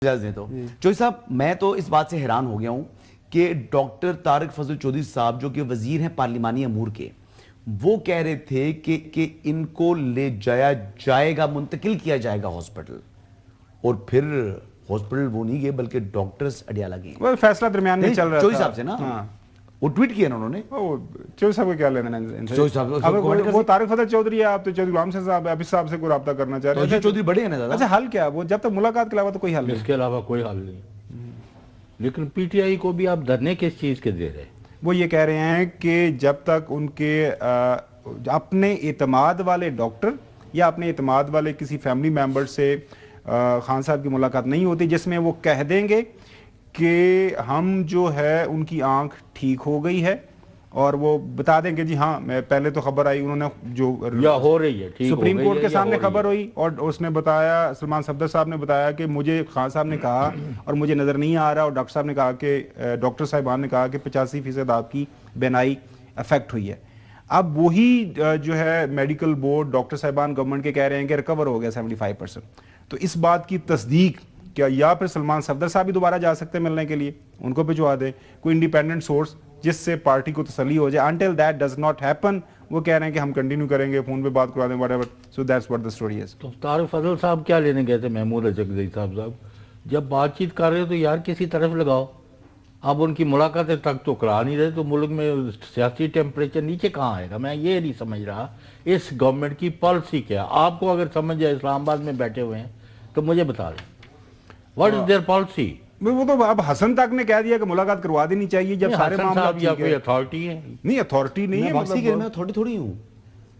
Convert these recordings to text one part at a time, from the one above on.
اجازت دیں تو چوہدری صاحب میں تو اس بات سے حیران ہو گیا ہوں کہ ڈاکٹر طارق فضل چودھری صاحب جو کہ وزیر ہیں پارلیمانی امور کے، وہ کہہ رہے تھے کہ ان کو لے جایا جائے گا، منتقل کیا جائے گا ہاسپٹل، اور پھر ہاسپٹل وہ نہیں گئے بلکہ ڈاکٹرز اڈیالہ گئے۔ وہ فیصلہ درمیان میں چل رہا تھا چودھری صاحب سے نا وہ ٹویٹ کیا انہوں نے، چودھری صاحب کو کیا لینا ہے؟ چودھری صاحب وہ طارق فضل چودھری ہے، آپ تو چودھری غلام صاحب ابھی صاحب سے کوئی رابطہ کرنا چاہ رہے ہیں؟ چودھری بڑے ہیں نا زیادہ۔ اچھا حل کیا؟ وہ جب تک ملاقات کے علاوہ تو کوئی حل نہیں، اس کے علاوہ کوئی حل نہیں۔ لیکن پی ٹی آئی کو بھی آپ دھرنے کس چیز کے دے رہے؟ وہ یہ کہہ رہے ہیں کہ جب تک ان کے اپنے اعتماد والے ڈاکٹر یا اپنے اعتماد والے کسی فیملی ممبر سے خان صاحب کی ملاقات نہیں ہوتی جس میں وہ کہہ دیں گے کہ ہم جو ہے ان کی آنکھ ٹھیک ہو گئی ہے، اور وہ بتا دیں کہ جی ہاں میں پہلے تو خبر آئی، انہوں نے جو یا ہو رہی ہے سپریم کورٹ کے سامنے خبر ہوئی اور اس نے بتایا، سلمان صفدر صاحب نے بتایا کہ مجھے خان صاحب نے کہا اور مجھے نظر نہیں آ رہا، اور ڈاکٹر صاحب نے کہا کہ ڈاکٹر صاحبان نے کہا کہ 85% آپ کی بینائی افیکٹ ہوئی ہے۔ اب وہی جو ہے میڈیکل بورڈ ڈاکٹر صاحبان گورنمنٹ کے کہہ رہے ہیں کہ ریکور ہو گیا 75%۔ تو اس بات کی تصدیق کیا یا پھر سلمان صفدر صاحب بھی دوبارہ جا سکتے ہیں ملنے کے لیے، ان کو بھجوا دیں کوئی انڈیپینڈنٹ سورس جس سے پارٹی کو تسلی ہو جائے۔ until that does not happen وہ کہہ رہے ہیں کہ ہم کنٹینیو کریں گے، فون پہ بات کروا دیں whatever. So that's what the story is. تو طارق فضل صاحب کیا لینے گئے تھے محمود اچکزئی صاحب؟ جب بات چیت کر رہے ہو تو یار کسی طرف لگاؤ۔ اب ان کی ملاقاتیں تک تو کرا نہیں رہے، تو ملک میں سیاسی ٹیمپریچر نیچے کہاں آئے گا؟ میں یہ نہیں سمجھ رہا اس گورنمنٹ کی پالیسی کیا۔ آپ کو اگر سمجھ جائے، اسلام آباد میں بیٹھے ہوئے ہیں تو مجھے بتا دیں واٹ از دیئر پالیسی۔ وہ تو اب حسن تک نے کہہ دیا کہ ملاقات کروا دینی چاہیے جب سارے معاملات یا کوئی اتھارٹی ہے؟ نہیں اتھارٹی نہیں ہے، میں اتھارٹی تھوڑی ہوں،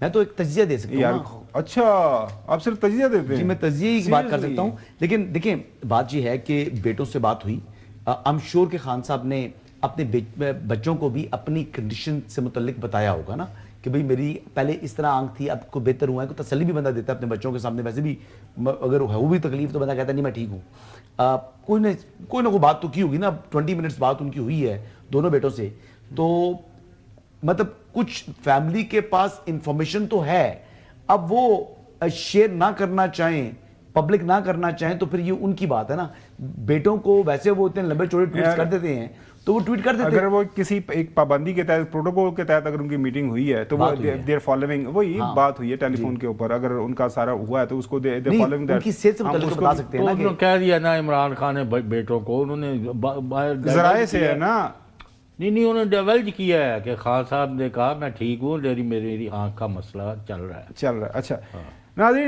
میں تو ایک تجزیہ دے سکتا ہوں۔ اچھا آپ صرف تجزیہ دیتے ہیں؟ جی میں تجزیے کی بات کر سکتا ہوں، لیکن دیکھیں بات یہ ہے کہ بیٹوں سے بات ہوئی، I'm sure کہ خان صاحب نے اپنے بچوں کو بھی اپنی کنڈیشن سے متعلق بتایا ہوگا نا کہ بھئی میری پہلے اس طرح آنکھ تھی، اب کو بہتر ہوا ہے، کوئی تسلی بھی بندہ دیتا ہے اپنے بچوں کے سامنے۔ ویسے بھی اگر ہو بھی تکلیف تو بندہ کہتا ہے نہیں میں ٹھیک ہوں۔ کوئی نہ کوئی بات تو کی ہوگی نا، 20 منٹس بات ان کی ہوئی ہے دونوں بیٹوں سے، تو مطلب کچھ فیملی کے پاس انفارمیشن تو ہے، اب وہ شیئر نہ کرنا چاہیں، پبلک نہ کرنا چاہیں تو پھر یہ ان کی بات ہے نا۔ بیٹوں کو ویسے وہ اتنے لمبے چوڑے ٹویٹس کر دیتے ہیں تو وہ ٹویٹ کر دیتے ہیں۔ اگر وہ کسی ایک پابندی کے تحت، پروٹوکول کے تحت اگر ان کی میٹنگ ہوئی ہے تو وہ دیر فالوئنگ وہی بات ہوئی ہے ٹیلی فون کے اوپر، اگر ان کا سارا ہوا ہے تو اس کو دیر فالوئنگ ان کی صحت سے متعلق بتا سکتے ہیں نا کہ کہہ دیا نا عمران خان نے بیٹوں کو، انہوں نے ذرائع سے ہے نا، نہیں انہوں نے ڈیولج کیا ہے کہ خان صاحب نے کہا میں ٹھیک ہوں، میری آنکھ کا مسئلہ چل رہا ہے۔ اچھا ناظرین